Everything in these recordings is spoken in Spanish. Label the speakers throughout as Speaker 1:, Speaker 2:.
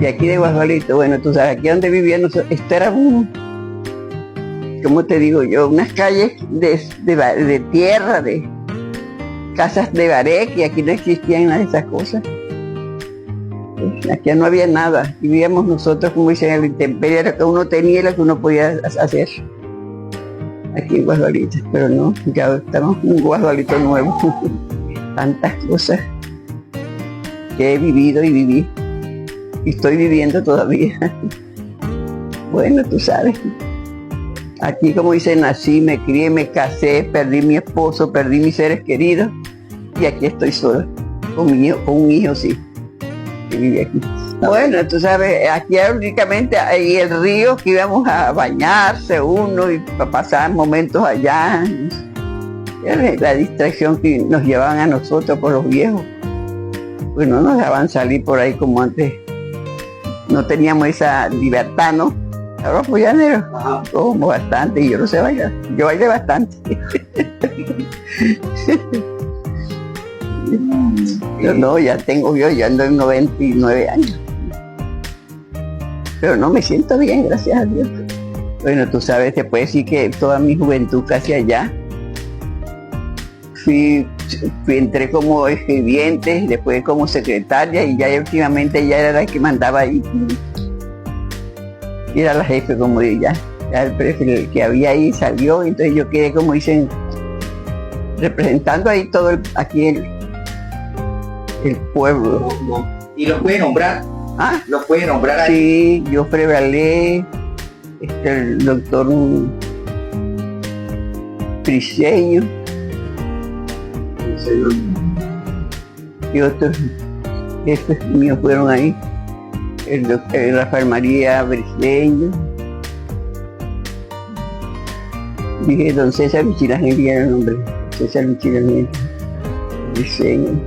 Speaker 1: de aquí de Guajualito. Bueno, tú sabes, aquí donde vivíamos, esto era ¿cómo te digo yo? Unas calles de tierra, de casas de bareque, aquí no existían nada de esas cosas. Aquí no había nada, vivíamos nosotros, como dicen, en la intemperie, lo que uno tenía y lo que uno podía hacer aquí en Guajualito, pero no, ya estamos en un Guajualito nuevo. Tantas cosas que he vivido y viví, y estoy viviendo todavía. Bueno, tú sabes, aquí, como dicen, nací, me crié, me casé, perdí mi esposo, perdí mis seres queridos, y aquí estoy sola, con un hijo, sí, que vive aquí. Bueno, tú sabes, aquí únicamente hay el río que íbamos a bañarse uno y pasar momentos allá. Era la distracción que nos llevaban a nosotros por los viejos. Pues no nos dejaban salir por ahí como antes. No teníamos esa libertad, ¿no? Ahora pues llanero, como bastante, y yo no sé bailar. Yo bailé bastante. Yo no, ya ando en 99 años. Pero no me siento bien, gracias a Dios. Bueno, tú sabes, te puedo decir que toda mi juventud casi allá. Entré como escribiente, después como secretaria, y ya últimamente ya era la que mandaba ahí. Y era la jefe, como digo, ya el que había ahí salió, entonces yo quedé, como dicen, representando ahí todo aquí el pueblo.
Speaker 2: ¿Y los puede nombrar?
Speaker 1: ¿Ah?
Speaker 2: ¿Los puede nombrar ahí?
Speaker 1: Sí, yo prevalé, el doctor Briceño, y otros jefes míos fueron ahí, el doctor Rafael María Briceño, dije don César Vichilangeli era el nombre, César Vichilangeli Briceño,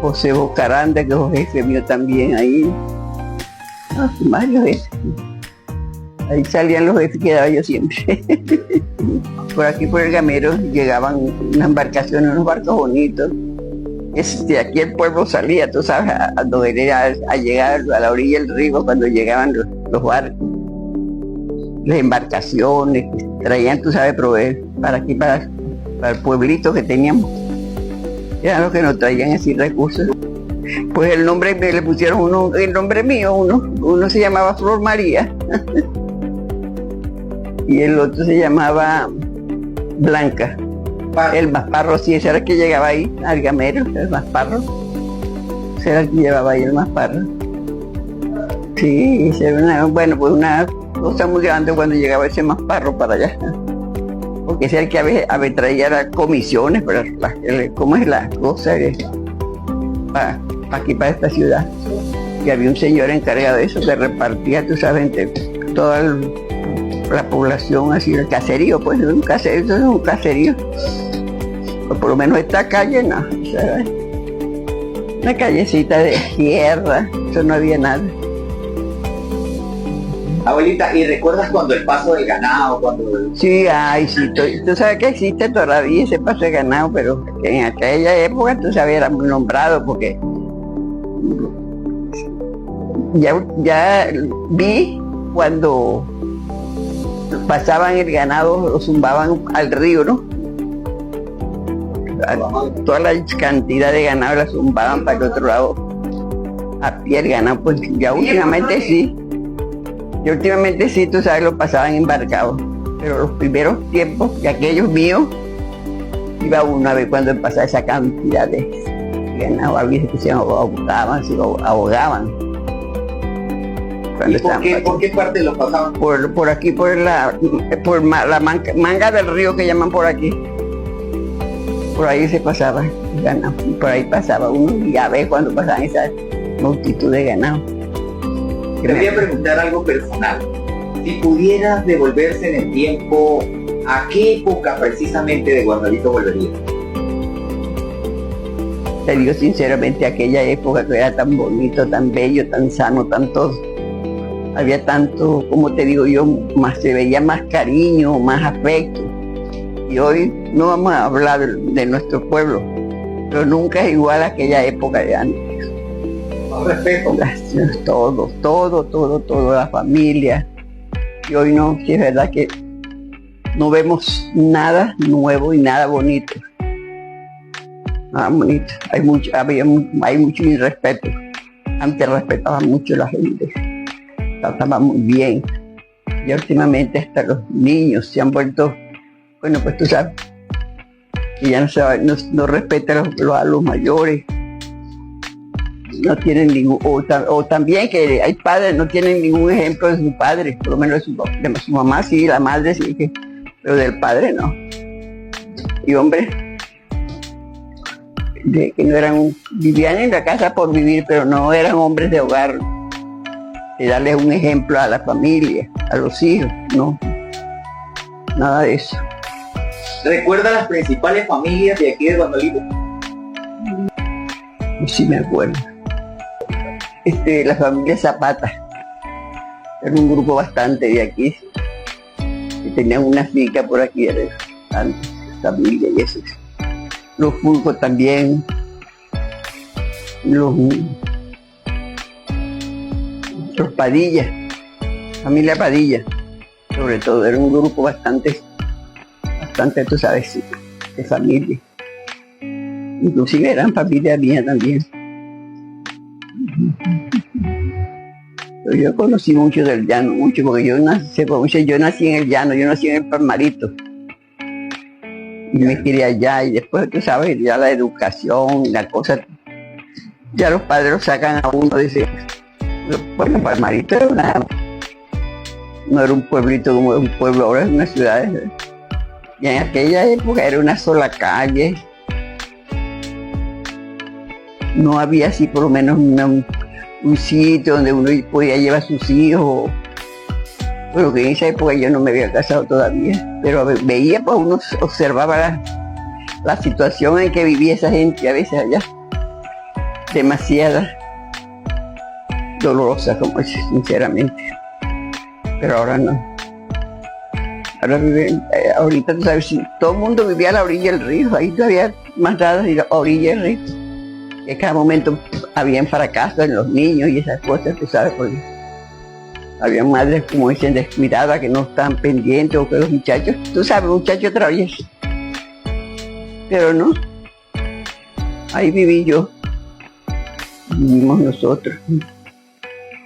Speaker 1: José Bocaranda, que es jefe mío también ahí, varios jefes. Ahí salían los jefes, quedaba yo siempre. Por aquí, por el Gamero, llegaban unas embarcaciones, unos barcos bonitos. De aquí el pueblo salía, tú sabes, a llegar a la orilla del río cuando llegaban los barcos. Las embarcaciones, traían, tú sabes, proveer para aquí, para el pueblito que teníamos. Eran los que nos traían así recursos. Pues el nombre, me le pusieron el nombre mío, uno se llamaba Flor María. Y el otro se llamaba Blanca. El Masparro, sí, ese era el que llegaba ahí, al Gamero, el Masparro. Ese era el que llevaba ahí el Masparro. Sí, esa era una cosa muy grande cuando llegaba ese Masparro para allá. Porque ese era el que a veces traía las comisiones, pero ¿cómo es la cosa? Para aquí, para esta ciudad. Y había un señor encargado de eso, que repartía, tú sabes, entre toda la población, así, el caserío, pues, eso es un caserío. O por lo menos esta calle, no, ¿sabes? Una callecita de tierra, eso no había nada.
Speaker 2: Abuelita, ¿y recuerdas cuando el paso del ganado,
Speaker 1: Sí, sí, tú sabes que existe todavía ese paso de ganado, pero en aquella época, tú sabes, era muy nombrado, porque ya vi cuando pasaban el ganado, lo zumbaban al río, ¿no? Toda la cantidad de ganado la zumbaban para el otro lado, a pie el ganado, pues ya últimamente sí. Y últimamente sí, tú sabes, lo pasaban embarcados. Pero los primeros tiempos, de aquellos míos, iba uno a ver cuando pasaba esa cantidad de ganado. A veces que se ahogaban,
Speaker 2: ¿Por qué parte lo pasaban?
Speaker 1: Por aquí, por la manga del río que llaman por aquí. Por ahí se pasaba el ganado. Por ahí pasaba uno y a ver cuando pasaban esa multitud de ganado.
Speaker 2: Te voy a preguntar algo personal. Si pudieras devolverse en el tiempo, ¿a qué época precisamente de Guajualito volverías?
Speaker 1: Te digo sinceramente, aquella época que era tan bonito, tan bello, tan sano, tan todo. Había tanto, como te digo yo, se veía más cariño, más afecto. Y hoy no vamos a hablar de nuestro pueblo, pero nunca es igual a aquella época de antes.
Speaker 2: Con respeto.
Speaker 1: Todo, la familia. Y hoy no, sí es verdad que no vemos nada nuevo y nada bonito. Nada bonito. Hay mucho irrespeto. Antes respetaban mucho a la gente. Trataban muy bien. Y últimamente hasta los niños se han vuelto, bueno, pues tú sabes, que ya no respetan a los mayores. No tienen ningún, o también que hay padres no tienen ningún ejemplo de su padre, por lo menos de su mamá sí, la madre sí, pero del padre no. Y hombres que no vivían en la casa por vivir, pero no eran hombres de hogar, de darles un ejemplo a la familia, a los hijos, no, nada de eso.
Speaker 2: ¿Recuerda las principales familias de aquí de Guadalupe?
Speaker 1: Sí me acuerdo. La familia Zapata era un grupo bastante de aquí, que tenían una finca por aquí, antes, familia y eso. Los Fulcos también, los Padilla, familia Padilla, sobre todo, era un grupo bastante, tú sabes, de familia. Inclusive eran familia mía también. Pero yo conocí mucho del llano, mucho, porque yo nací en el llano, yo nací en el Palmarito. Y me crié allá, y después, tú sabes, ya la educación, la cosa, ya los padres lo sacan a uno, dice, bueno, Palmarito no era un pueblito como un pueblo, ahora es una ciudad. Y en aquella época era una sola calle. No había así por lo menos un sitio donde uno podía llevar a sus hijos. Bueno, que en esa época yo no me había casado todavía, pero veía, pues uno observaba la situación en que vivía esa gente a veces allá. Demasiada dolorosa, como es, sinceramente. Pero ahora no. Ahora ahorita tú sabes, todo el mundo vivía a la orilla del río, ahí todavía más nada y la orilla del río. En cada momento habían fracasos en los niños y esas cosas, tú sabes, porque había madres, como dicen, descuidadas, que no estaban pendientes, o que los muchachos, tú sabes, muchachos traviesos. Pero no, ahí viví yo, vivimos nosotros.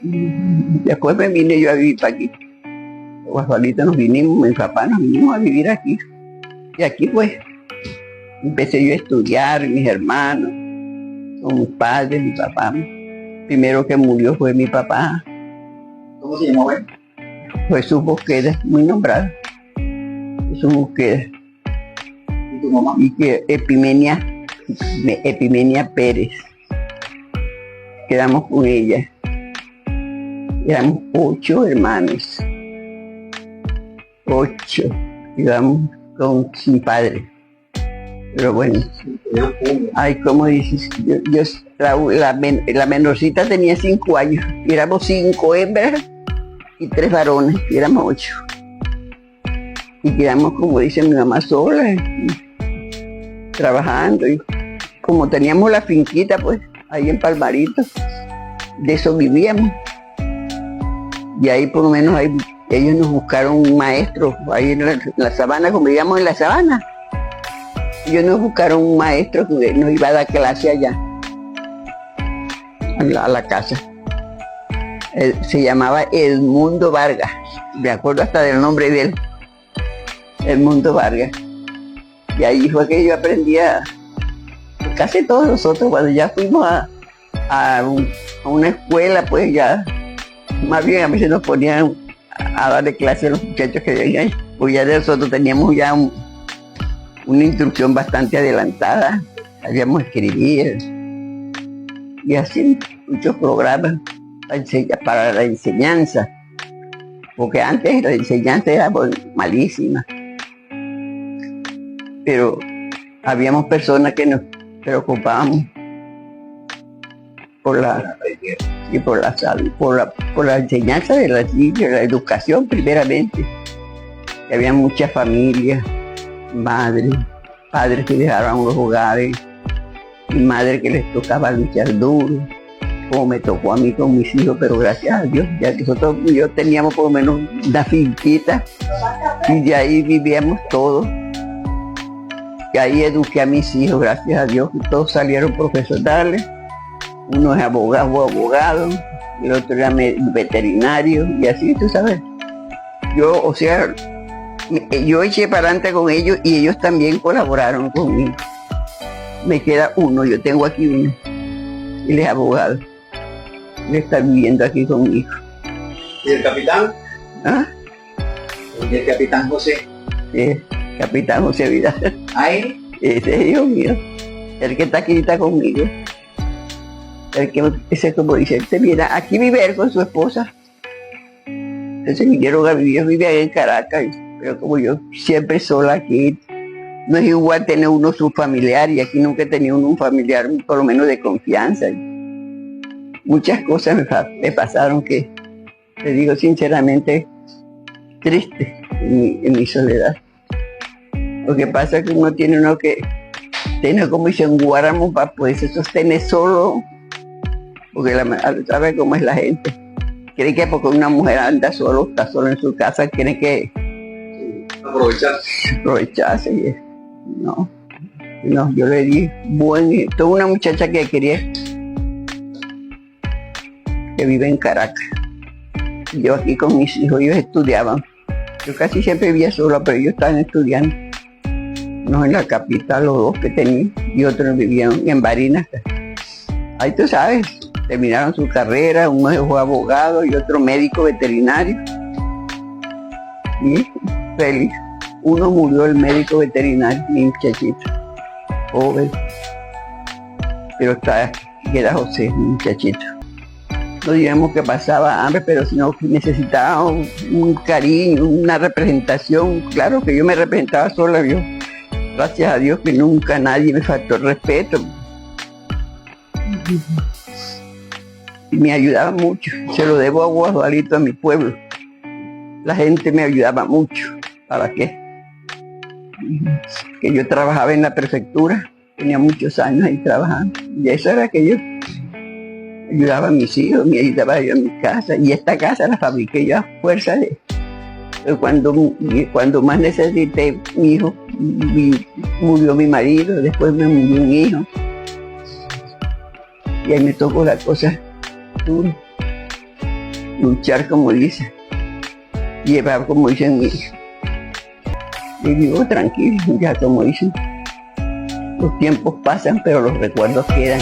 Speaker 1: Después me vine yo a vivir para aquí. Guasualito nos vinimos, mi papá nos vinimos a vivir aquí. Y aquí pues, empecé yo a estudiar, mis hermanos, con mis padres, mi papá. Primero que murió fue mi papá.
Speaker 2: ¿Cómo se llamó él?
Speaker 1: Jesús Bosqueda, muy nombrado. Jesús Bosqueda.
Speaker 2: ¿Y tu mamá?
Speaker 1: Y que Epimenia Pérez. Quedamos con ella. Éramos 8 hermanos. 8. Quedamos sin padre. Pero bueno, ay, como dices, la menorcita tenía 5 años, y éramos 5 hembras y 3 varones, y éramos 8. Y quedamos, como dice mi mamá, sola, trabajando, y como teníamos la finquita, pues, ahí en Palmarito, de eso vivíamos. Y ahí por lo menos ellos nos buscaron un maestro, ahí en la sabana, como vivíamos en la sabana. Ellos nos buscaron un maestro que nos iba a dar clase allá, a la casa. Se llamaba Edmundo Vargas, me acuerdo hasta del nombre de él, Edmundo Vargas. Y ahí fue que yo aprendí casi todos nosotros, cuando ya fuimos a una escuela, pues ya, más bien a veces nos ponían a darle clase a los muchachos que venían ahí, pues ya nosotros teníamos ya una instrucción bastante adelantada, sabíamos escribir y así muchos programas para la enseñanza, porque antes la enseñanza era malísima, pero habíamos personas que nos preocupábamos por la salud, por la enseñanza de las niñas, la educación primeramente. Y había muchas familias, madres, padres que dejaban los hogares, y madres que les tocaba luchar duro, como me tocó a mí con mis hijos, pero gracias a Dios, ya que nosotros yo teníamos por lo menos una finquita y de ahí vivíamos todos. Y ahí eduqué a mis hijos, gracias a Dios, que todos salieron profesionales. Uno es abogado, el otro era veterinario, y así, tú sabes. Yo, o sea, yo eché para adelante con ellos y ellos también colaboraron conmigo. Me queda uno, yo tengo aquí uno. Él es abogado. Él está viviendo aquí conmigo.
Speaker 2: ¿Y el capitán?
Speaker 1: ¿Ah?
Speaker 2: ¿Y el capitán José?
Speaker 1: Capitán José Vidal.
Speaker 2: ¿Ahí?
Speaker 1: Ese es hijo mío. El que está aquí está conmigo. El que, ese como dice, él se viene aquí a vivir con su esposa. Entonces vinieron a vivir, vivían en Caracas, pero como yo siempre sola aquí, no es igual tener uno su familiar, y aquí nunca he tenido uno un familiar por lo menos de confianza. Muchas cosas me pasaron que, te digo sinceramente, triste en mi soledad. Lo que pasa es que uno tiene que tener, como dicen, guáramo para poderse sostener solo, porque sabe cómo es la gente. Cree que porque una mujer anda solo, está sola en su casa, tiene que aprovecharse. Y no, yo le di toda una muchacha que quería, que vive en Caracas. Yo aquí con mis hijos, ellos estudiaban. Yo casi siempre vivía sola, pero ellos estaban estudiando. Uno en la capital, los dos que tenía, y otros vivían en Barinas. Ahí tú sabes, terminaron su carrera, uno fue abogado y otro médico veterinario. Y feliz. Uno murió, el médico veterinario, mi muchachito, joven. Pero era José, mi muchachito. No digamos que pasaba hambre, pero sino que necesitaba un cariño, una representación. Claro que yo me representaba sola, yo. Gracias a Dios que nunca nadie me faltó el respeto. Y me ayudaba mucho. Se lo debo a Guadualito, a mi pueblo. La gente me ayudaba mucho. ¿Para qué? Que yo trabajaba en la prefectura. Tenía muchos años ahí trabajando. Y eso era que yo ayudaba a mis hijos, me ayudaba yo a mi casa. Y esta casa la fabriqué yo a fuerza de... Cuando más necesité mi hijo, murió mi marido, después me murió un hijo. Y ahí me tocó la cosa dura. Luchar, como dice. Llevar, como dicen mis hijos. Y vivo tranquilo, ya como dicen. Los tiempos pasan, pero los recuerdos quedan.